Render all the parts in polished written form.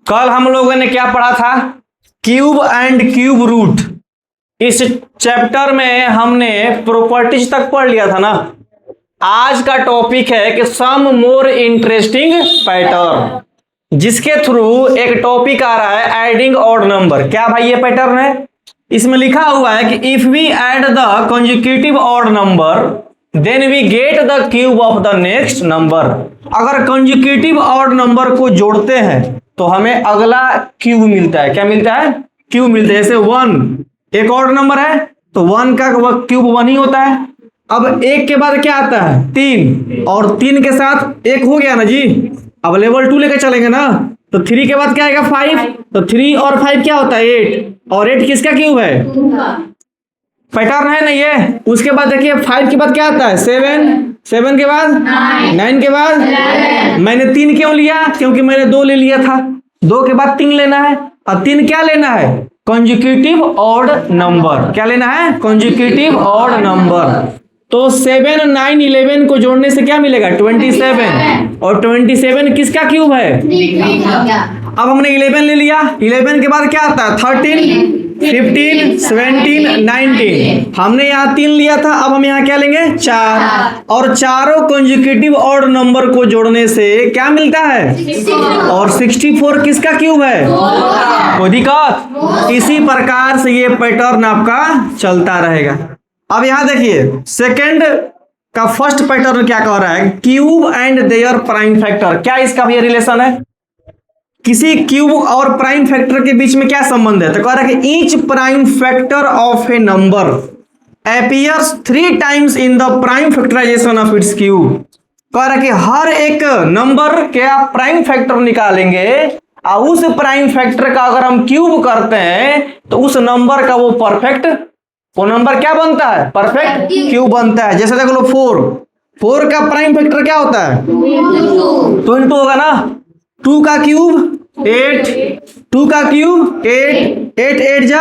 कल हम लोगों ने क्या पढ़ा था? Cube and cube root. इस चैप्टर में हमने प्रॉपर्टीज तक पढ़ लिया था ना। आज का टॉपिक है कि सम मोर इंटरेस्टिंग पैटर्न, जिसके थ्रू एक टॉपिक आ रहा है एडिंग ऑड नंबर। क्या भाई ये पैटर्न है? इसमें लिखा हुआ है कि if we add the consecutive odd number then we get the cube of the next number. अगर कंसेक्यूटिव ऑड नंबर को जोड़ते हैं तो हमें अगला क्यूब मिलता है। क्या मिलता है? क्यूब मिलता है। जैसे 1 एक ऑड नंबर है तो 1 का क्यूब 1 ही होता है। अब 1 के बाद क्या आता है? 3, और 3 के साथ 1 हो गया ना जी। अब लेवल 2 लेकर चलेंगे ना, तो 3 के बाद क्या आएगा? 5। तो 3 और 5 क्या होता है? 8। और 8 किसका क्यूब है? पैटर्न है ना ये। उसके बाद देखिए 5 के बाद क्या आता है? 7 के बाद 9 के बाद 11। मैंने 3 क्यों लिया? क्योंकि मैंने 2 ले लिया था। 2 के बाद 3 लेना है। और 3 क्या लेना है? Consecutive odd number. क्या लेना है? Consecutive odd number. तो 7, 9, 11 को जोड़ने से क्या मिलेगा? 27। और 27 किसका क्यूब है? अब हमने 11 ले लिया। 11 के बाद क्या आता है? 13, 15, 17, 19। हमने यहाँ 3 लिया था, अब हम यहाँ क्या लेंगे? 4। और चारों कंसेक्यूटिव ऑड नंबर को जोड़ने से क्या मिलता है? और 64 किसका क्यूब है? कोई दिक्कत? इसी प्रकार से ये पैटर्न आपका चलता रहेगा। अब यहां देखिए सेकंड का फर्स्ट पैटर्न क्या कह रहा है? Cube and their prime factor. क्या इसका भी रिलेशन है? किसी क्यूब और प्राइम फैक्टर के बीच में क्या संबंध है? तो कह रहा है कि each prime factor of a number appears 3 times in the prime factorisation of its cube. कह रहा है कि हर एक नंबर के आप प्राइम फैक्टर निकालेंगे और उस प्राइम फैक्टर का अगर हम क्यूब करते हैं तो उस नंबर का वो नंबर क्या बनता है? परफेक्ट क्यूब बनता है। जैसे देख लो 4 का प्राइम फैक्टर क्या होता है? 2 इंटू होगा ना। 2 का क्यूब 8, 2 का क्यूब 8, 8 8 जा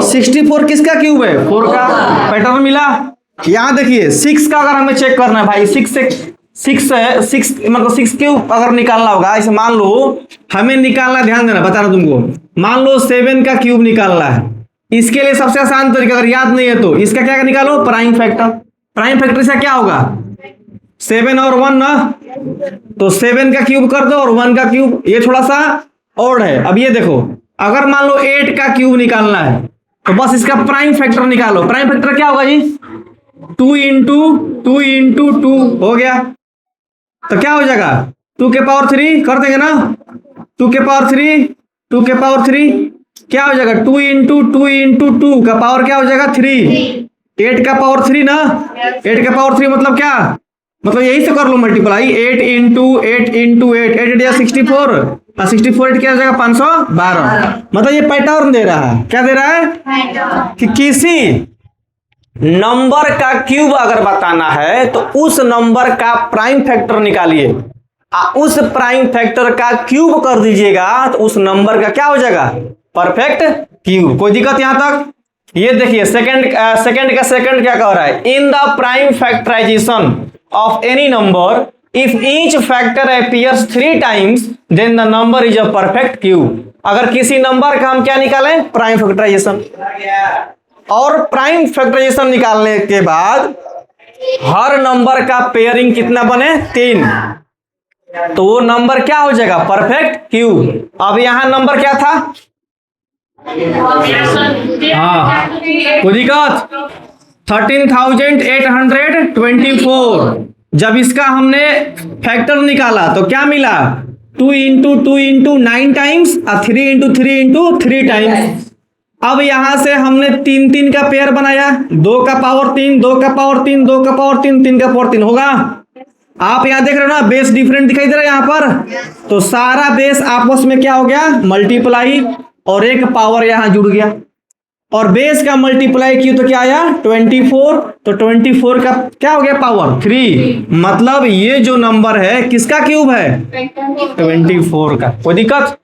64 किसका क्यूब है? 4 का। पैटर्न मिला। यहां देखिए 6 का अगर हमें चेक करना है भाई, 6 मतलब 6 क्यूब अगर निकालना होगा, ऐसे मान लो हमें निकालना, ध्यान देना बता रहा तुमको। मान लो 7 का क्यूब निकालना है। इसके लिए सबसे आसान तरीका, अगर याद नहीं है तो इसका क्या निकालो? Prime factor. प्राइम फैक्टर से क्या होगा? 7 और 1 ना, तो 7 का क्यूब कर दो और 1 का क्यूब। ये थोड़ा सा और है। अब ये देखो, अगर मान लो 8 का क्यूब निकालना है तो बस इसका प्राइम फैक्टर निकालो। प्राइम फैक्टर क्या होगा जी? 2 इंटू 2 हो गया। तो क्या हो जाएगा? 2 के पावर 3 कर देंगे ना। 2 के पावर 3 क्या हो जाएगा? 2 इंटू 2 का पावर क्या हो जाएगा? 3। 8 का पावर 3 ना। 8 का पावर 3 मतलब क्या? मतलब यही से कर लो मल्टीप्लाई। 8 इंटू 8 इंटू 8, 8 8 64, और 64 8 क्या हो जाएगा? 512। मतलब ये पैटर्न दे रहा है। क्या दे रहा है? कि किसी नंबर का क्यूब अगर बताना है तो उस नंबर का प्राइम फैक्टर निकालिए, उस प्राइम फैक्टर का क्यूब कर दीजिएगा तो उस नंबर का क्या हो जाएगा? Perfect cube. कोई दिक्कत यहां तक? ये देखिए सेकंड क्या कह रहा है? In the prime factorisation of any number if each factor appears 3 times then the number is a perfect cube. अगर किसी नंबर का हम क्या निकालें? Prime factorisation. और प्राइम फैक्टराइजेशन निकालने के बाद हर नंबर का पेयरिंग कितना बने? 3, तो वो नंबर क्या हो जाएगा? Perfect cube. अब यहां नंबर क्या था? हाँ, कोई दिक्कत? 13,824। जब इसका हमने फैक्टर निकाला तो क्या मिला? 2 इंटू 9 टाइम्स और 3 इंटू 3 टाइम्स। अब यहां से हमने 3 का पेयर बनाया। 2 का पावर 3, 2 का पावर 3, 2 का पावर 3, 3 का पावर 3 होगा। आप यहां देख रहे हो ना, बेस डिफरेंट दिखाई दे रहा है यहां पर। तो सारा बेस आपस में क्या हो गया? मल्टीप्लाई, और एक पावर यहां जुड़ गया। और बेस का मल्टीप्लाई किया तो क्या आया? 24। तो 24 का क्या हो गया? पावर 3। मतलब ये जो नंबर है किसका क्यूब है? 24 का। कोई दिक्कत?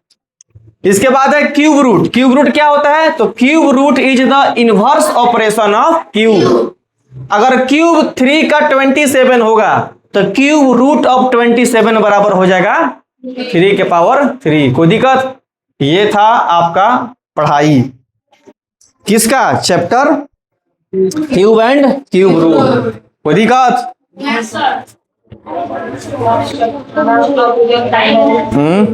इसके बाद है क्यूब रूट। क्यूब रूट क्या होता है? तो cube root is the inverse operation of cube. अगर क्यूब 3 का 27 होगा तो क्यूब रूट ऑफ 27 बराबर हो जाएगा 3 के पावर 3। कोई दिक्कत? ये था आपका पढ़ाई किसका? Chapter cube and cube root. कोई दिक्कत? Yes, sir. हम्म